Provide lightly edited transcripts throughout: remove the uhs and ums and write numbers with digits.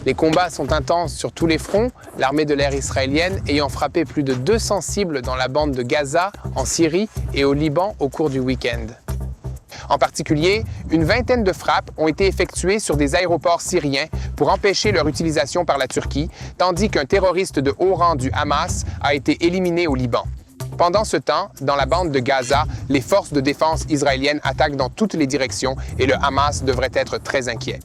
Les combats sont intenses sur tous les fronts, l'armée de l'air israélienne ayant frappé plus de 200 cibles dans la bande de Gaza, en Syrie et au Liban au cours du week-end. En particulier, une vingtaine de frappes ont été effectuées sur des aéroports syriens pour empêcher leur utilisation par la Turquie, tandis qu'un terroriste de haut rang du Hamas a été éliminé au Liban. Pendant ce temps, dans la bande de Gaza, les forces de défense israéliennes attaquent dans toutes les directions et le Hamas devrait être très inquiet.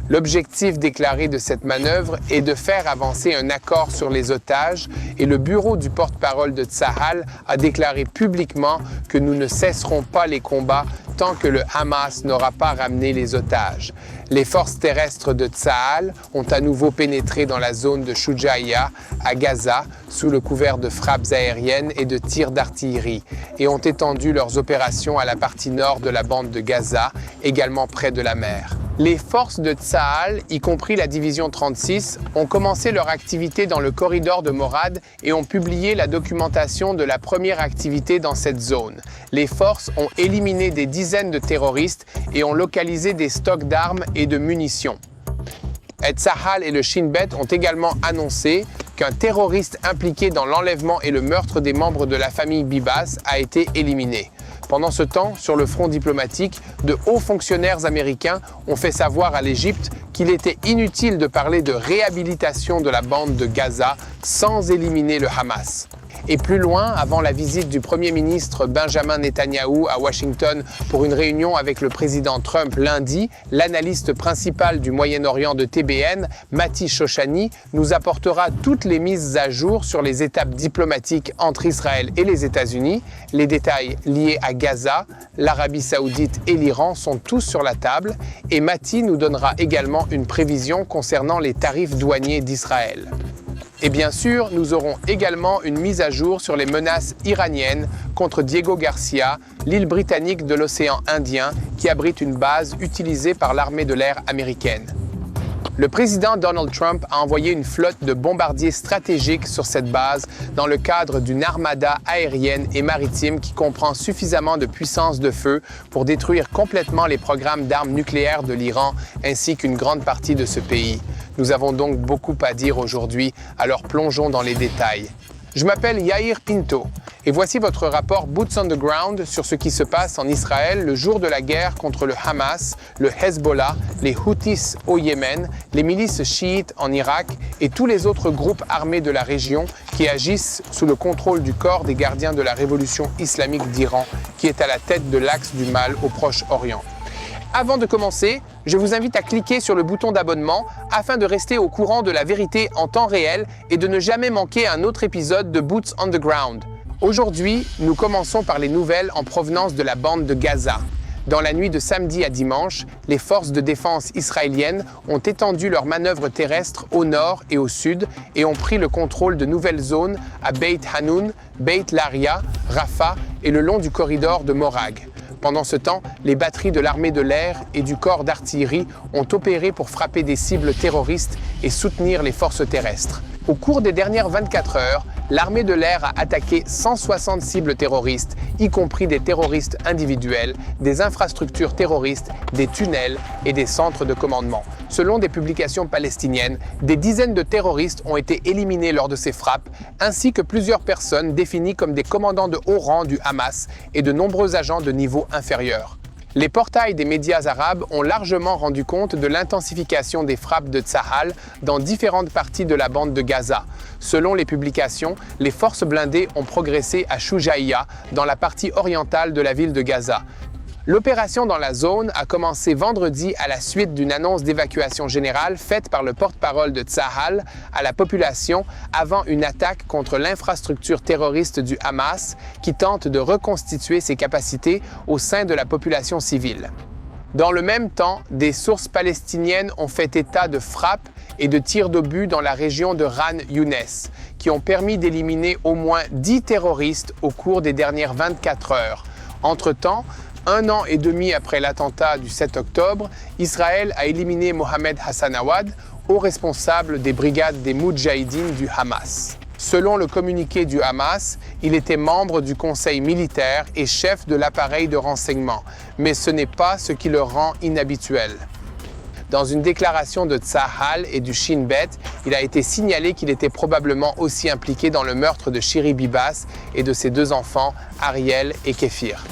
L'objectif déclaré de cette manœuvre est de faire avancer un accord sur les otages et le bureau du porte-parole de Tsahal a déclaré publiquement que nous ne cesserons pas les combats tant que le Hamas n'aura pas ramené les otages. Les forces terrestres de Tsahal ont à nouveau pénétré dans la zone de Shoujaïa, à Gaza, sous le couvert de frappes aériennes et de tirs d'artillerie, et ont étendu leurs opérations à la partie nord de la bande de Gaza, également près de la mer. Les forces de Tsahal, y compris la division 36, ont commencé leur activité dans le corridor de Morad et ont publié la documentation de la première activité dans cette zone. Les forces ont éliminé des dizaines de terroristes et ont localisé des stocks d'armes et de munitions. Tsahal et le Shin Bet ont également annoncé qu'un terroriste impliqué dans l'enlèvement et le meurtre des membres de la famille Bibas a été éliminé. Pendant ce temps, sur le front diplomatique, de hauts fonctionnaires américains ont fait savoir à l'Égypte qu'il était inutile de parler de réhabilitation de la bande de Gaza sans éliminer le Hamas. Et plus loin, avant la visite du Premier ministre Benjamin Netanyahou à Washington pour une réunion avec le président Trump lundi, l'analyste principal du Moyen-Orient de TBN, Mati Shoshani, nous apportera toutes les mises à jour sur les étapes diplomatiques entre Israël et les États-Unis. Les détails liés à Gaza, l'Arabie Saoudite et l'Iran sont tous sur la table et Mati nous donnera également une prévision concernant les tarifs douaniers d'Israël. Et bien sûr, nous aurons également une mise à jour sur les menaces iraniennes contre Diego Garcia, l'île britannique de l'océan Indien qui abrite une base utilisée par l'armée de l'air américaine. Le président Donald Trump a envoyé une flotte de bombardiers stratégiques sur cette base dans le cadre d'une armada aérienne et maritime qui comprend suffisamment de puissance de feu pour détruire complètement les programmes d'armes nucléaires de l'Iran ainsi qu'une grande partie de ce pays. Nous avons donc beaucoup à dire aujourd'hui, alors plongeons dans les détails. Je m'appelle Yair Pinto et voici votre rapport Boots on the Ground sur ce qui se passe en Israël le jour de la guerre contre le Hamas, le Hezbollah, les Houthis au Yémen, les milices chiites en Irak et tous les autres groupes armés de la région qui agissent sous le contrôle du corps des gardiens de la révolution islamique d'Iran qui est à la tête de l'axe du mal au Proche-Orient. Avant de commencer, je vous invite à cliquer sur le bouton d'abonnement afin de rester au courant de la vérité en temps réel et de ne jamais manquer un autre épisode de Boots on the Ground. Aujourd'hui, nous commençons par les nouvelles en provenance de la bande de Gaza. Dans la nuit de samedi à dimanche, les forces de défense israéliennes ont étendu leurs manœuvres terrestres au nord et au sud et ont pris le contrôle de nouvelles zones à Beit Hanoun, Beit Laria, Rafah et le long du corridor de Morag. Pendant ce temps, les batteries de l'armée de l'air et du corps d'artillerie ont opéré pour frapper des cibles terroristes et soutenir les forces terrestres. Au cours des dernières 24 heures, l'armée de l'air a attaqué 160 cibles terroristes, y compris des terroristes individuels, des infrastructures terroristes, des tunnels et des centres de commandement. Selon des publications palestiniennes, des dizaines de terroristes ont été éliminés lors de ces frappes, ainsi que plusieurs personnes définies comme des commandants de haut rang du Hamas et de nombreux agents de niveau inférieur. Les portails des médias arabes ont largement rendu compte de l'intensification des frappes de Tsahal dans différentes parties de la bande de Gaza. Selon les publications, les forces blindées ont progressé à Shoujaïa, dans la partie orientale de la ville de Gaza. L'opération dans la zone a commencé vendredi à la suite d'une annonce d'évacuation générale faite par le porte-parole de Tsahal à la population avant une attaque contre l'infrastructure terroriste du Hamas qui tente de reconstituer ses capacités au sein de la population civile. Dans le même temps, des sources palestiniennes ont fait état de frappes et de tirs d'obus dans la région de Khan Younes, qui ont permis d'éliminer au moins 10 terroristes au cours des dernières 24 heures. Entre-temps, 1 an et demi après l'attentat du 7 octobre, Israël a éliminé Mohamed Hassan Awad, haut responsable des brigades des Moudjahidines du Hamas. Selon le communiqué du Hamas, il était membre du conseil militaire et chef de l'appareil de renseignement, mais ce n'est pas ce qui le rend inhabituel. Dans une déclaration de Tsahal et du Shin Bet, il a été signalé qu'il était probablement aussi impliqué dans le meurtre de Shiri Bibas et de ses 2 enfants, Ariel et Kéfir.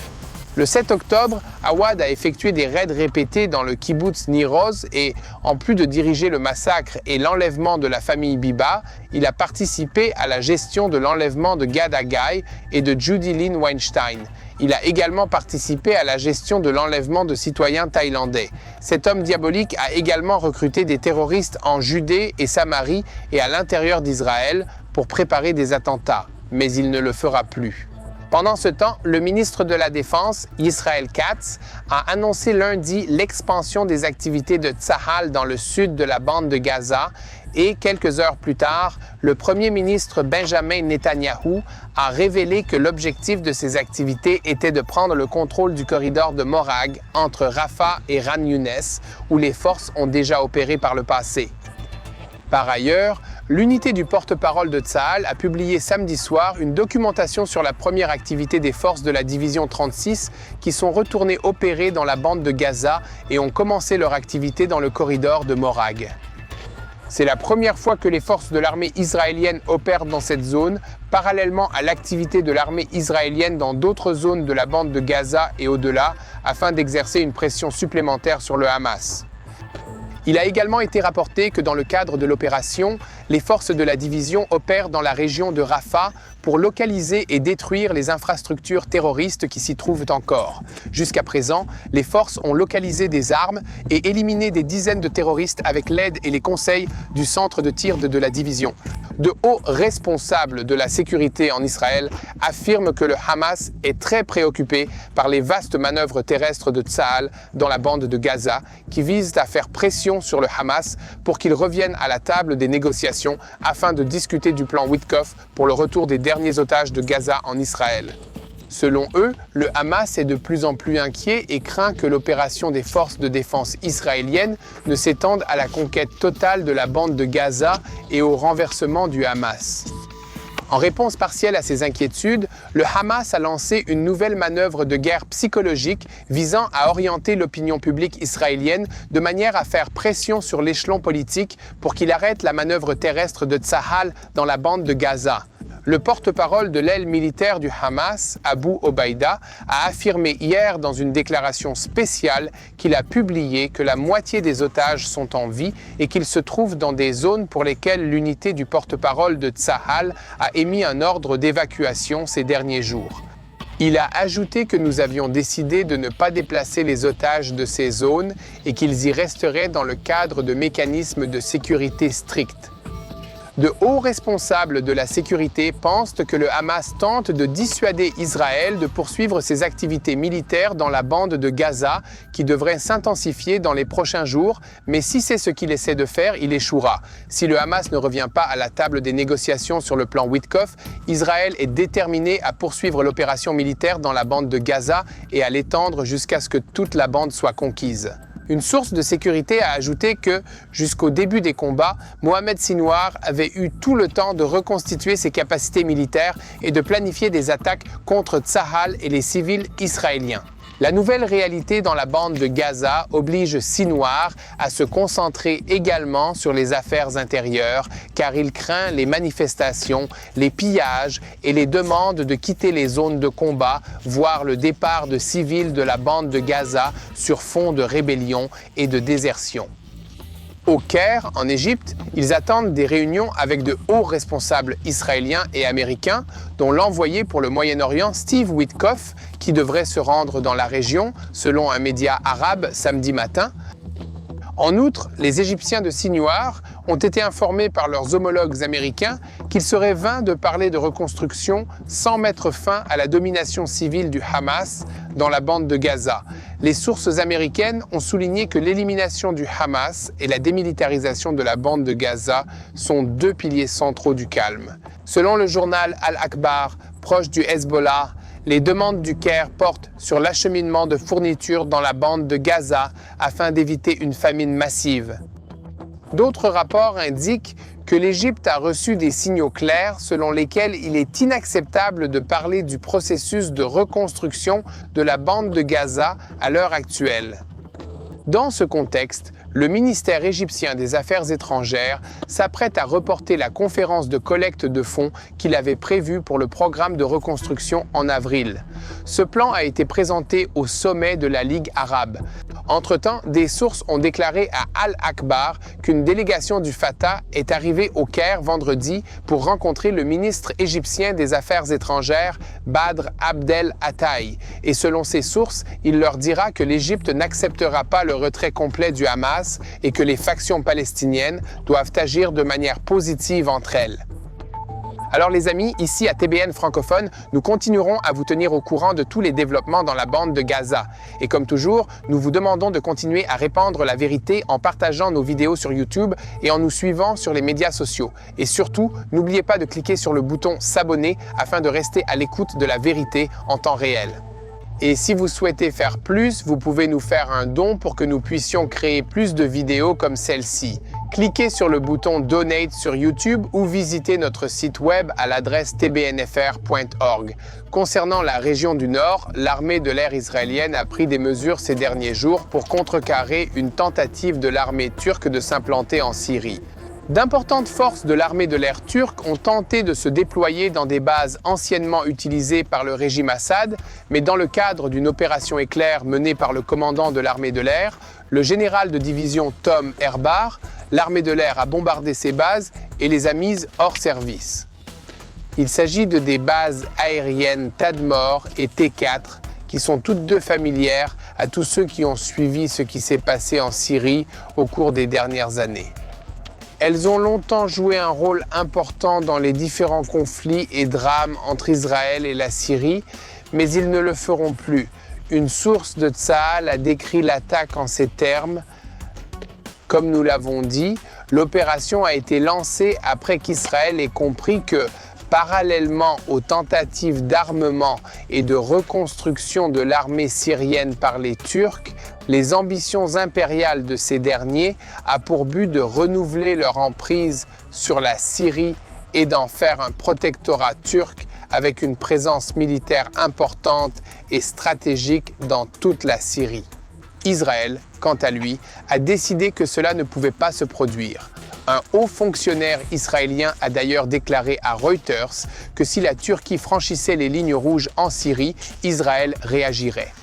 Le 7 octobre, Awad a effectué des raids répétés dans le kibbutz Nir Oz et, en plus de diriger le massacre et l'enlèvement de la famille Biba, il a participé à la gestion de l'enlèvement de Gad Haggai et de Judy Lynn Weinstein. Il a également participé à la gestion de l'enlèvement de citoyens thaïlandais. Cet homme diabolique a également recruté des terroristes en Judée et Samarie et à l'intérieur d'Israël pour préparer des attentats, mais il ne le fera plus. Pendant ce temps, le ministre de la Défense, Israel Katz, a annoncé lundi l'expansion des activités de Tsahal dans le sud de la bande de Gaza et, quelques heures plus tard, le premier ministre Benjamin Netanyahou a révélé que l'objectif de ces activités était de prendre le contrôle du corridor de Morag entre Rafah et Ran Younes, où les forces ont déjà opéré par le passé. Par ailleurs, l'unité du porte-parole de Tsahal a publié samedi soir une documentation sur la première activité des forces de la division 36 qui sont retournées opérer dans la bande de Gaza et ont commencé leur activité dans le corridor de Morag. C'est la première fois que les forces de l'armée israélienne opèrent dans cette zone, parallèlement à l'activité de l'armée israélienne dans d'autres zones de la bande de Gaza et au-delà, afin d'exercer une pression supplémentaire sur le Hamas. Il a également été rapporté que dans le cadre de l'opération, les forces de la division opèrent dans la région de Rafah pour localiser et détruire les infrastructures terroristes qui s'y trouvent encore. Jusqu'à présent, les forces ont localisé des armes et éliminé des dizaines de terroristes avec l'aide et les conseils du centre de tir de la division. De hauts responsables de la sécurité en Israël affirment que le Hamas est très préoccupé par les vastes manœuvres terrestres de Tsahal dans la bande de Gaza qui visent à faire pression sur le Hamas pour qu'il revienne à la table des négociations afin de discuter du plan Witkoff pour le retour des derniers otages de Gaza en Israël. Selon eux, le Hamas est de plus en plus inquiet et craint que l'opération des forces de défense israéliennes ne s'étende à la conquête totale de la bande de Gaza et au renversement du Hamas. En réponse partielle à ces inquiétudes, le Hamas a lancé une nouvelle manœuvre de guerre psychologique visant à orienter l'opinion publique israélienne de manière à faire pression sur l'échelon politique pour qu'il arrête la manœuvre terrestre de Tsahal dans la bande de Gaza. Le porte-parole de l'aile militaire du Hamas, Abu Obaïda, a affirmé hier dans une déclaration spéciale qu'il a publié que la moitié des otages sont en vie et qu'ils se trouvent dans des zones pour lesquelles l'unité du porte-parole de Tsahal a émis un ordre d'évacuation ces derniers jours. Il a ajouté que nous avions décidé de ne pas déplacer les otages de ces zones et qu'ils y resteraient dans le cadre de mécanismes de sécurité stricts. De hauts responsables de la sécurité pensent que le Hamas tente de dissuader Israël de poursuivre ses activités militaires dans la bande de Gaza, qui devraient s'intensifier dans les prochains jours, mais si c'est ce qu'il essaie de faire, il échouera. Si le Hamas ne revient pas à la table des négociations sur le plan Witkoff, Israël est déterminé à poursuivre l'opération militaire dans la bande de Gaza et à l'étendre jusqu'à ce que toute la bande soit conquise. Une source de sécurité a ajouté que, jusqu'au début des combats, Mohamed Sinwar avait eu tout le temps de reconstituer ses capacités militaires et de planifier des attaques contre Tsahal et les civils israéliens. La nouvelle réalité dans la bande de Gaza oblige Sinwar à se concentrer également sur les affaires intérieures, car il craint les manifestations, les pillages et les demandes de quitter les zones de combat, voire le départ de civils de la bande de Gaza sur fond de rébellion et de désertion. Au Caire, en Égypte, ils attendent des réunions avec de hauts responsables israéliens et américains, dont l'envoyé pour le Moyen-Orient Steve Witkoff, qui devrait se rendre dans la région, selon un média arabe samedi matin. En outre, les Égyptiens de Sinwar ont été informés par leurs homologues américains qu'il serait vain de parler de reconstruction sans mettre fin à la domination civile du Hamas dans la bande de Gaza. Les sources américaines ont souligné que l'élimination du Hamas et la démilitarisation de la bande de Gaza sont deux piliers centraux du calme. Selon le journal Al-Akhbar, proche du Hezbollah, les demandes du Caire portent sur l'acheminement de fournitures dans la bande de Gaza afin d'éviter une famine massive. D'autres rapports indiquent que l'Égypte a reçu des signaux clairs selon lesquels il est inacceptable de parler du processus de reconstruction de la bande de Gaza à l'heure actuelle. Dans ce contexte, le ministère égyptien des Affaires étrangères s'apprête à reporter la conférence de collecte de fonds qu'il avait prévue pour le programme de reconstruction en avril. Ce plan a été présenté au sommet de la Ligue arabe. Entre-temps, des sources ont déclaré à Al-Akhbar qu'une délégation du Fatah est arrivée au Caire vendredi pour rencontrer le ministre égyptien des Affaires étrangères, Badr Abdel Ataï. Et selon ces sources, il leur dira que l'Égypte n'acceptera pas le retrait complet du Hamas et que les factions palestiniennes doivent agir de manière positive entre elles. Alors les amis, ici à TBN francophone, nous continuerons à vous tenir au courant de tous les développements dans la bande de Gaza. Et comme toujours, nous vous demandons de continuer à répandre la vérité en partageant nos vidéos sur YouTube et en nous suivant sur les médias sociaux. Et surtout, n'oubliez pas de cliquer sur le bouton s'abonner afin de rester à l'écoute de la vérité en temps réel. Et si vous souhaitez faire plus, vous pouvez nous faire un don pour que nous puissions créer plus de vidéos comme celle-ci. Cliquez sur le bouton Donate sur YouTube ou visitez notre site web à l'adresse tbnfr.org. Concernant la région du Nord, l'armée de l'air israélienne a pris des mesures ces derniers jours pour contrecarrer une tentative de l'armée turque de s'implanter en Syrie. D'importantes forces de l'armée de l'air turque ont tenté de se déployer dans des bases anciennement utilisées par le régime Assad, mais dans le cadre d'une opération éclair menée par le commandant de l'armée de l'air, le général de division Tom Herbar, l'armée de l'air a bombardé ces bases et les a mises hors service. Il s'agit de des bases aériennes Tadmor et T4 qui sont toutes deux familières à tous ceux qui ont suivi ce qui s'est passé en Syrie au cours des dernières années. Elles ont longtemps joué un rôle important dans les différents conflits et drames entre Israël et la Syrie, mais ils ne le feront plus. Une source de Tsahal a décrit l'attaque en ces termes. Comme nous l'avons dit, l'opération a été lancée après qu'Israël ait compris que, parallèlement aux tentatives d'armement et de reconstruction de l'armée syrienne par les Turcs, les ambitions impériales de ces derniers a pour but de renouveler leur emprise sur la Syrie et d'en faire un protectorat turc avec une présence militaire importante et stratégique dans toute la Syrie. Israël, quant à lui, a décidé que cela ne pouvait pas se produire. Un haut fonctionnaire israélien a d'ailleurs déclaré à Reuters que si la Turquie franchissait les lignes rouges en Syrie, Israël réagirait.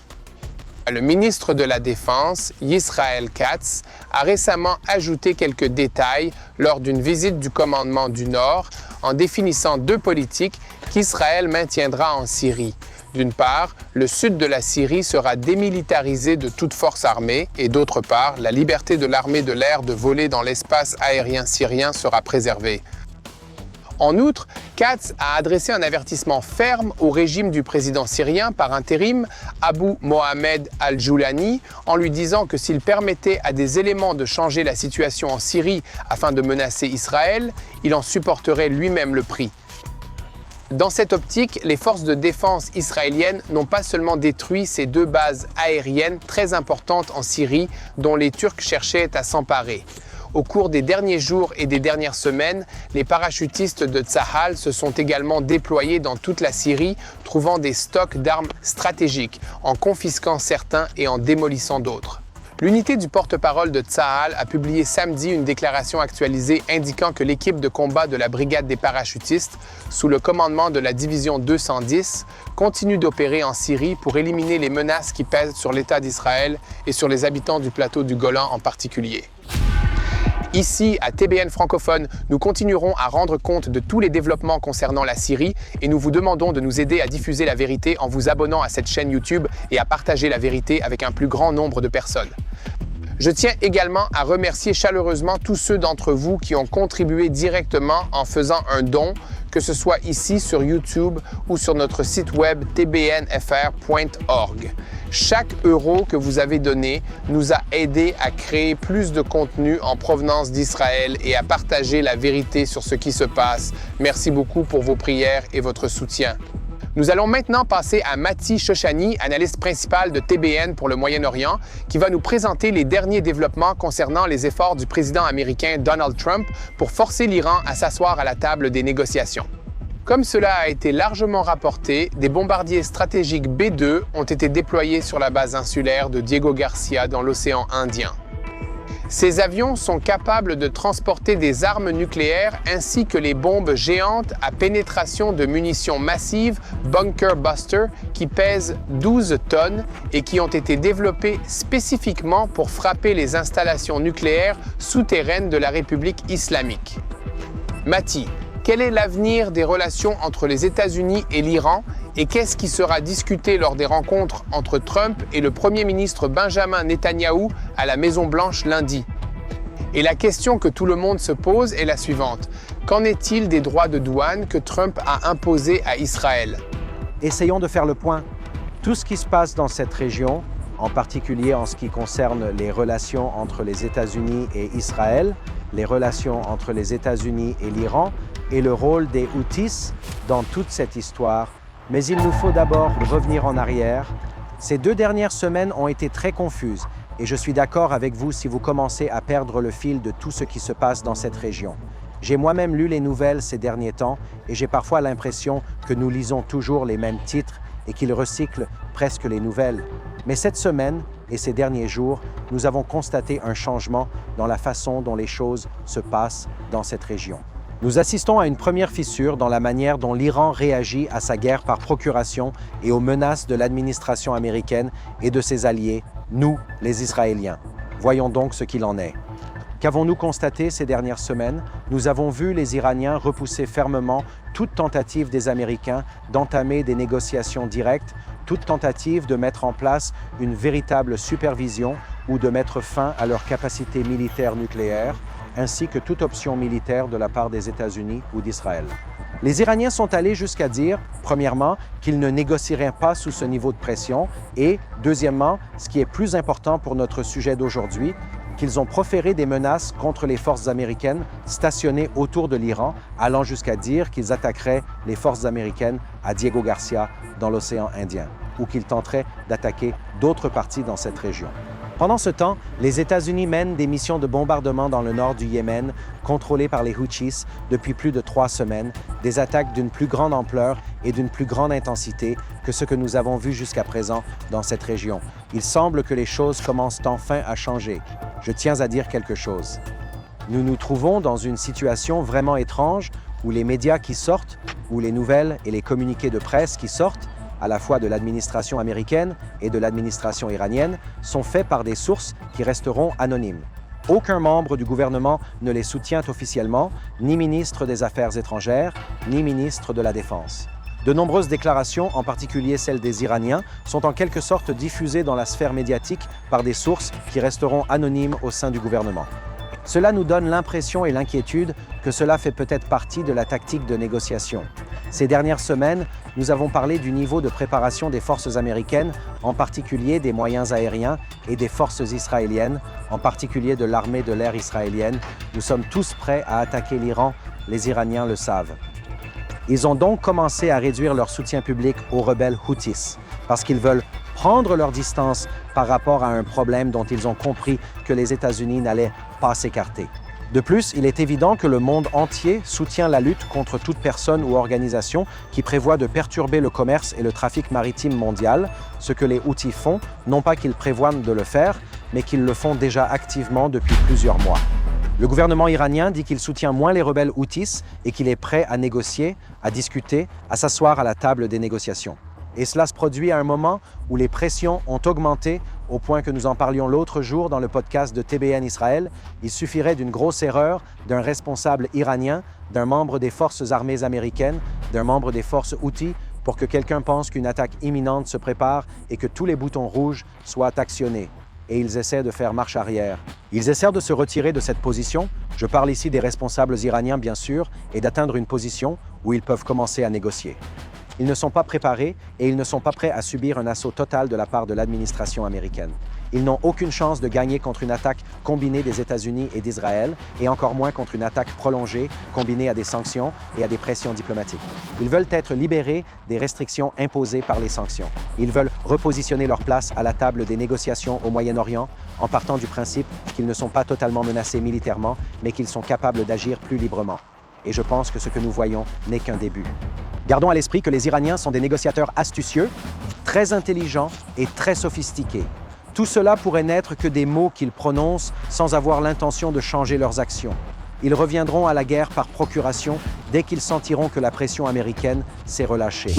Le ministre de la Défense, Yisrael Katz, a récemment ajouté quelques détails lors d'une visite du commandement du Nord en définissant deux politiques qu'Israël maintiendra en Syrie. D'une part, le sud de la Syrie sera démilitarisé de toute force armée et d'autre part, la liberté de l'armée de l'air de voler dans l'espace aérien syrien sera préservée. En outre, Katz a adressé un avertissement ferme au régime du président syrien par intérim, Abu Mohamed al-Joulani, en lui disant que s'il permettait à des éléments de changer la situation en Syrie afin de menacer Israël, il en supporterait lui-même le prix. Dans cette optique, les forces de défense israéliennes n'ont pas seulement détruit ces deux bases aériennes très importantes en Syrie dont les Turcs cherchaient à s'emparer. Au cours des derniers jours et des dernières semaines, les parachutistes de Tsahal se sont également déployés dans toute la Syrie, trouvant des stocks d'armes stratégiques, en confisquant certains et en démolissant d'autres. L'unité du porte-parole de Tsahal a publié samedi une déclaration actualisée indiquant que l'équipe de combat de la brigade des parachutistes, sous le commandement de la division 210, continue d'opérer en Syrie pour éliminer les menaces qui pèsent sur l'État d'Israël et sur les habitants du plateau du Golan en particulier. Ici, à TBN francophone, nous continuerons à rendre compte de tous les développements concernant la Syrie et nous vous demandons de nous aider à diffuser la vérité en vous abonnant à cette chaîne YouTube et à partager la vérité avec un plus grand nombre de personnes. Je tiens également à remercier chaleureusement tous ceux d'entre vous qui ont contribué directement en faisant un don, que ce soit ici sur YouTube ou sur notre site web tbnfr.org. Chaque euro que vous avez donné nous a aidé à créer plus de contenu en provenance d'Israël et à partager la vérité sur ce qui se passe. Merci beaucoup pour vos prières et votre soutien. Nous allons maintenant passer à Mati Shoshani, analyste principal de TBN pour le Moyen-Orient, qui va nous présenter les derniers développements concernant les efforts du président américain Donald Trump pour forcer l'Iran à s'asseoir à la table des négociations. Comme cela a été largement rapporté, des bombardiers stratégiques B-2 ont été déployés sur la base insulaire de Diego Garcia dans l'océan Indien. Ces avions sont capables de transporter des armes nucléaires ainsi que les bombes géantes à pénétration de munitions massives Bunker Buster qui pèsent 12 tonnes et qui ont été développées spécifiquement pour frapper les installations nucléaires souterraines de la République islamique. Mati, quel est l'avenir des relations entre les États-Unis et l'Iran et qu'est-ce qui sera discuté lors des rencontres entre Trump et le Premier ministre Benjamin Netanyahou à la Maison-Blanche lundi? Et la question que tout le monde se pose est la suivante. Qu'en est-il des droits de douane que Trump a imposés à Israël? Essayons de faire le point. Tout ce qui se passe dans cette région, en particulier en ce qui concerne les relations entre les États-Unis et Israël, les relations entre les États-Unis et l'Iran, et le rôle des Houthis dans toute cette histoire. Mais il nous faut d'abord revenir en arrière. Ces 2 dernières semaines ont été très confuses et je suis d'accord avec vous si vous commencez à perdre le fil de tout ce qui se passe dans cette région. J'ai moi-même lu les nouvelles ces derniers temps et j'ai parfois l'impression que nous lisons toujours les mêmes titres et qu'ils recyclent presque les nouvelles. Mais cette semaine et ces derniers jours, nous avons constaté un changement dans la façon dont les choses se passent dans cette région. Nous assistons à une première fissure dans la manière dont l'Iran réagit à sa guerre par procuration et aux menaces de l'administration américaine et de ses alliés, nous, les Israéliens. Voyons donc ce qu'il en est. Qu'avons-nous constaté ces dernières semaines? Nous avons vu les Iraniens repousser fermement toute tentative des Américains d'entamer des négociations directes, toute tentative de mettre en place une véritable supervision ou de mettre fin à leur capacité militaire nucléaire, ainsi que toute option militaire de la part des États-Unis ou d'Israël. Les Iraniens sont allés jusqu'à dire, premièrement, qu'ils ne négocieraient pas sous ce niveau de pression et, deuxièmement, ce qui est plus important pour notre sujet d'aujourd'hui, qu'ils ont proféré des menaces contre les forces américaines stationnées autour de l'Iran, allant jusqu'à dire qu'ils attaqueraient les forces américaines à Diego Garcia dans l'océan Indien, ou qu'ils tenteraient d'attaquer d'autres parties dans cette région. Pendant ce temps, les États-Unis mènent des missions de bombardement dans le nord du Yémen, contrôlées par les Houthis depuis plus de 3 semaines, des attaques d'une plus grande ampleur et d'une plus grande intensité que ce que nous avons vu jusqu'à présent dans cette région. Il semble que les choses commencent enfin à changer. Je tiens à dire quelque chose. Nous nous trouvons dans une situation vraiment étrange où les médias qui sortent, où les nouvelles et les communiqués de presse qui sortent, à la fois de l'administration américaine et de l'administration iranienne, sont faits par des sources qui resteront anonymes. Aucun membre du gouvernement ne les soutient officiellement, ni ministre des Affaires étrangères, ni ministre de la Défense. De nombreuses déclarations, en particulier celles des Iraniens, sont en quelque sorte diffusées dans la sphère médiatique par des sources qui resteront anonymes au sein du gouvernement. Cela nous donne l'impression et l'inquiétude que cela fait peut-être partie de la tactique de négociation. Ces dernières semaines, nous avons parlé du niveau de préparation des forces américaines, en particulier des moyens aériens et des forces israéliennes, en particulier de l'armée de l'air israélienne. Nous sommes tous prêts à attaquer l'Iran, les Iraniens le savent. Ils ont donc commencé à réduire leur soutien public aux rebelles Houthis, parce qu'ils veulent prendre leur distance par rapport à un problème dont ils ont compris que les États-Unis n'allaient pas s'écarter. De plus, il est évident que le monde entier soutient la lutte contre toute personne ou organisation qui prévoit de perturber le commerce et le trafic maritime mondial, ce que les Houthis font, non pas qu'ils prévoient de le faire, mais qu'ils le font déjà activement depuis plusieurs mois. Le gouvernement iranien dit qu'il soutient moins les rebelles Houthis et qu'il est prêt à négocier, à discuter, à s'asseoir à la table des négociations. Et cela se produit à un moment où les pressions ont augmenté au point que nous en parlions l'autre jour dans le podcast de TBN Israël. Il suffirait d'une grosse erreur d'un responsable iranien, d'un membre des forces armées américaines, d'un membre des forces Houthis pour que quelqu'un pense qu'une attaque imminente se prépare et que tous les boutons rouges soient actionnés. Et ils essaient de faire marche arrière. Ils essaient de se retirer de cette position, je parle ici des responsables iraniens bien sûr, et d'atteindre une position où ils peuvent commencer à négocier. Ils ne sont pas préparés et ils ne sont pas prêts à subir un assaut total de la part de l'administration américaine. Ils n'ont aucune chance de gagner contre une attaque combinée des États-Unis et d'Israël, et encore moins contre une attaque prolongée, combinée à des sanctions et à des pressions diplomatiques. Ils veulent être libérés des restrictions imposées par les sanctions. Ils veulent repositionner leur place à la table des négociations au Moyen-Orient, en partant du principe qu'ils ne sont pas totalement menacés militairement, mais qu'ils sont capables d'agir plus librement. Et je pense que ce que nous voyons n'est qu'un début. Gardons à l'esprit que les Iraniens sont des négociateurs astucieux, très intelligents et très sophistiqués. Tout cela pourrait n'être que des mots qu'ils prononcent sans avoir l'intention de changer leurs actions. Ils reviendront à la guerre par procuration dès qu'ils sentiront que la pression américaine s'est relâchée.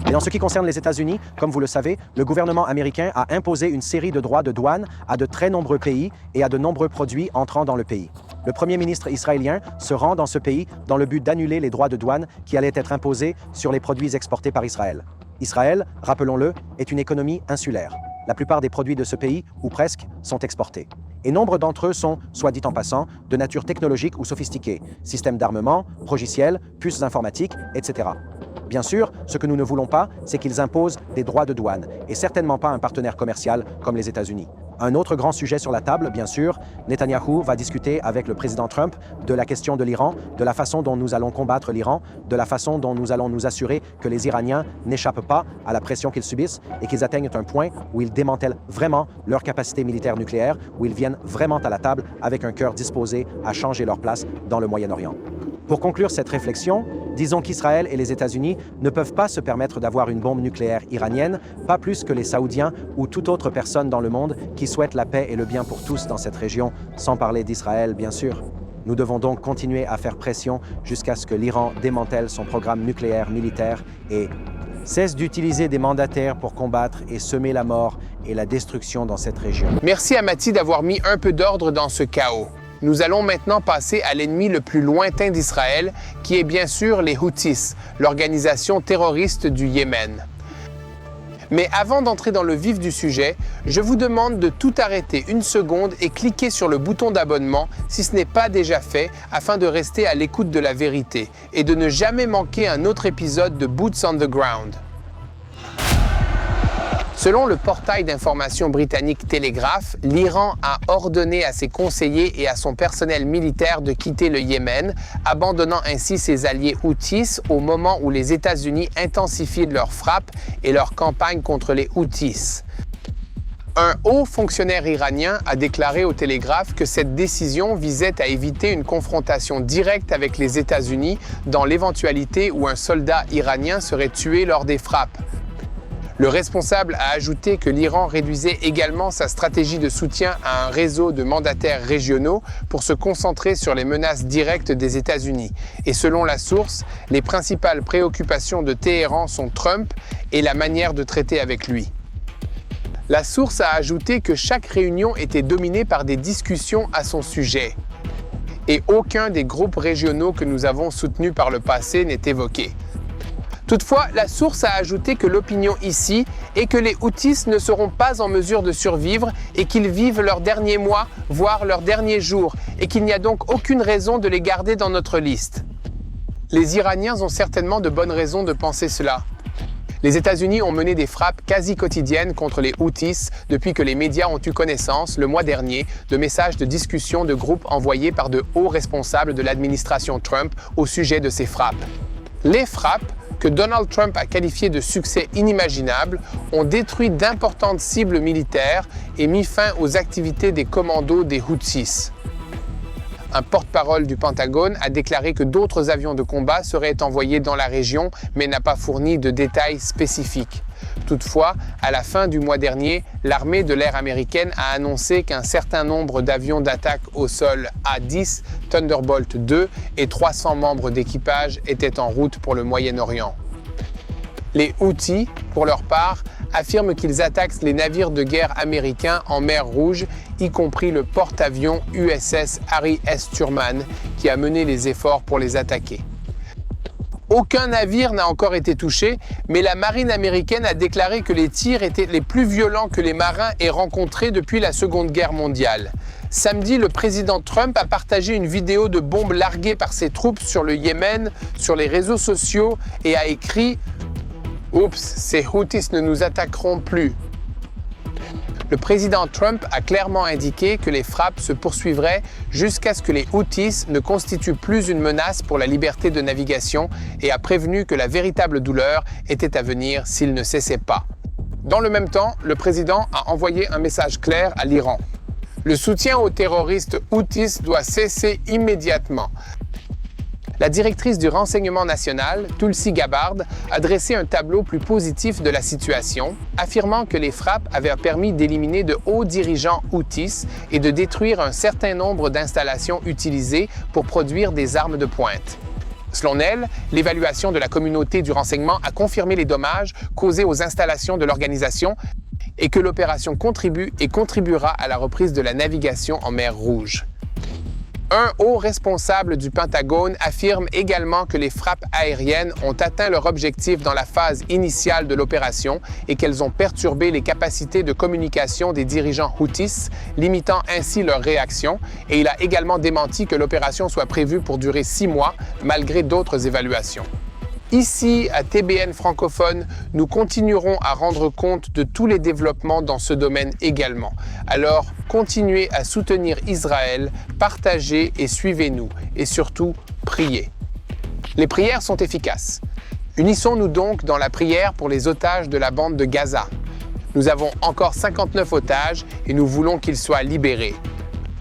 Et dans ce qui concerne les États-Unis, comme vous le savez, le gouvernement américain a imposé une série de droits de douane à de très nombreux pays et à de nombreux produits entrant dans le pays. Le premier ministre israélien se rend dans ce pays dans le but d'annuler les droits de douane qui allaient être imposés sur les produits exportés par Israël. Israël, rappelons-le, est une économie insulaire. La plupart des produits de ce pays, ou presque, sont exportés. Et nombre d'entre eux sont, soit dit en passant, de nature technologique ou sophistiquée, systèmes d'armement, logiciels, puces informatiques, etc. Bien sûr, ce que nous ne voulons pas, c'est qu'ils imposent des droits de douane, et certainement pas un partenaire commercial comme les États-Unis. Un autre grand sujet sur la table, bien sûr, Netanyahou va discuter avec le président Trump de la question de l'Iran, de la façon dont nous allons combattre l'Iran, de la façon dont nous allons nous assurer que les Iraniens n'échappent pas à la pression qu'ils subissent et qu'ils atteignent un point où ils démantèlent vraiment leur capacité militaire nucléaire, où ils viennent vraiment à la table avec un cœur disposé à changer leur place dans le Moyen-Orient. Pour conclure cette réflexion, disons qu'Israël et les États-Unis ne peuvent pas se permettre d'avoir une bombe nucléaire iranienne, pas plus que les Saoudiens ou toute autre personne dans le monde qui souhaite la paix et le bien pour tous dans cette région, sans parler d'Israël, bien sûr. Nous devons donc continuer à faire pression jusqu'à ce que l'Iran démantèle son programme nucléaire militaire et cesse d'utiliser des mandataires pour combattre et semer la mort et la destruction dans cette région. Merci à Mati d'avoir mis un peu d'ordre dans ce chaos. Nous allons maintenant passer à l'ennemi le plus lointain d'Israël, qui est bien sûr les Houthis, l'organisation terroriste du Yémen. Mais avant d'entrer dans le vif du sujet, je vous demande de tout arrêter une seconde et cliquer sur le bouton d'abonnement si ce n'est pas déjà fait, afin de rester à l'écoute de la vérité et de ne jamais manquer un autre épisode de Boots on the Ground. Selon le portail d'information britannique Telegraph, l'Iran a ordonné à ses conseillers et à son personnel militaire de quitter le Yémen, abandonnant ainsi ses alliés Houthis au moment où les États-Unis intensifient leurs frappes et leur campagne contre les Houthis. Un haut fonctionnaire iranien a déclaré au Télégraphe que cette décision visait à éviter une confrontation directe avec les États-Unis dans l'éventualité où un soldat iranien serait tué lors des frappes. Le responsable a ajouté que l'Iran réduisait également sa stratégie de soutien à un réseau de mandataires régionaux pour se concentrer sur les menaces directes des États-Unis. Et selon la source, les principales préoccupations de Téhéran sont Trump et la manière de traiter avec lui. La source a ajouté que chaque réunion était dominée par des discussions à son sujet. Et aucun des groupes régionaux que nous avons soutenus par le passé n'est évoqué. Toutefois, la source a ajouté que l'opinion ici est que les Houthis ne seront pas en mesure de survivre et qu'ils vivent leurs derniers mois, voire leurs derniers jours, et qu'il n'y a donc aucune raison de les garder dans notre liste. Les Iraniens ont certainement de bonnes raisons de penser cela. Les États-Unis ont mené des frappes quasi quotidiennes contre les Houthis depuis que les médias ont eu connaissance, le mois dernier, de messages de discussion de groupes envoyés par de hauts responsables de l'administration Trump au sujet de ces frappes. Les frappes, que Donald Trump a qualifiées de succès inimaginable, ont détruit d'importantes cibles militaires et mis fin aux activités des commandos des Houthis. Un porte-parole du Pentagone a déclaré que d'autres avions de combat seraient envoyés dans la région, mais n'a pas fourni de détails spécifiques. Toutefois, à la fin du mois dernier, l'armée de l'air américaine a annoncé qu'un certain nombre d'avions d'attaque au sol A-10, Thunderbolt 2 et 300 membres d'équipage étaient en route pour le Moyen-Orient. Les Houthis, pour leur part, affirment qu'ils attaquent les navires de guerre américains en mer Rouge, y compris le porte-avions USS Harry S. Truman, qui a mené les efforts pour les attaquer. Aucun navire n'a encore été touché, mais la marine américaine a déclaré que les tirs étaient les plus violents que les marins aient rencontrés depuis la Seconde Guerre mondiale. Samedi, le président Trump a partagé une vidéo de bombes larguées par ses troupes sur le Yémen sur les réseaux sociaux et a écrit « Oups, ces Houthis ne nous attaqueront plus ». Le président Trump a clairement indiqué que les frappes se poursuivraient jusqu'à ce que les Houthis ne constituent plus une menace pour la liberté de navigation et a prévenu que la véritable douleur était à venir s'ils ne cessaient pas. Dans le même temps, le président a envoyé un message clair à l'Iran. Le soutien aux terroristes Houthis doit cesser immédiatement. La directrice du renseignement national, Tulsi Gabbard, a dressé un tableau plus positif de la situation, affirmant que les frappes avaient permis d'éliminer de hauts dirigeants Houthis et de détruire un certain nombre d'installations utilisées pour produire des armes de pointe. Selon elle, l'évaluation de la communauté du renseignement a confirmé les dommages causés aux installations de l'organisation et que l'opération contribue et contribuera à la reprise de la navigation en mer Rouge. Un haut responsable du Pentagone affirme également que les frappes aériennes ont atteint leur objectif dans la phase initiale de l'opération et qu'elles ont perturbé les capacités de communication des dirigeants Houthis, limitant ainsi leur réaction, et il a également démenti que l'opération soit prévue pour durer 6 mois, malgré d'autres évaluations. Ici, à TBN francophone, nous continuerons à rendre compte de tous les développements dans ce domaine également. Alors, continuez à soutenir Israël, partagez et suivez-nous, et surtout, priez. Les prières sont efficaces. Unissons-nous donc dans la prière pour les otages de la bande de Gaza. Nous avons encore 59 otages et nous voulons qu'ils soient libérés.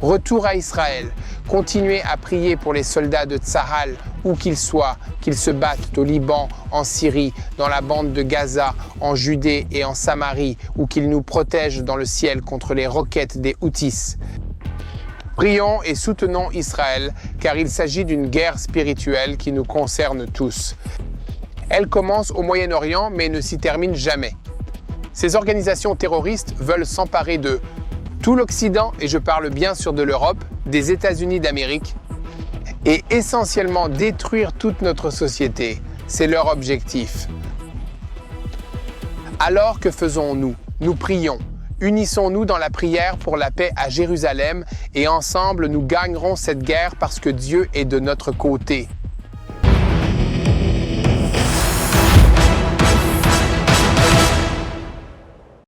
Retour à Israël. Continuez à prier pour les soldats de Tsahal, où qu'ils soient, qu'ils se battent au Liban, en Syrie, dans la bande de Gaza, en Judée et en Samarie, ou qu'ils nous protègent dans le ciel contre les roquettes des Houthis. Prions et soutenons Israël, car il s'agit d'une guerre spirituelle qui nous concerne tous. Elle commence au Moyen-Orient, mais ne s'y termine jamais. Ces organisations terroristes veulent s'emparer de tout l'Occident, et je parle bien sûr de l'Europe, des États-Unis d'Amérique, et essentiellement détruire toute notre société. C'est leur objectif. Alors que faisons-nous? Nous prions. Unissons-nous dans la prière pour la paix à Jérusalem et ensemble nous gagnerons cette guerre parce que Dieu est de notre côté.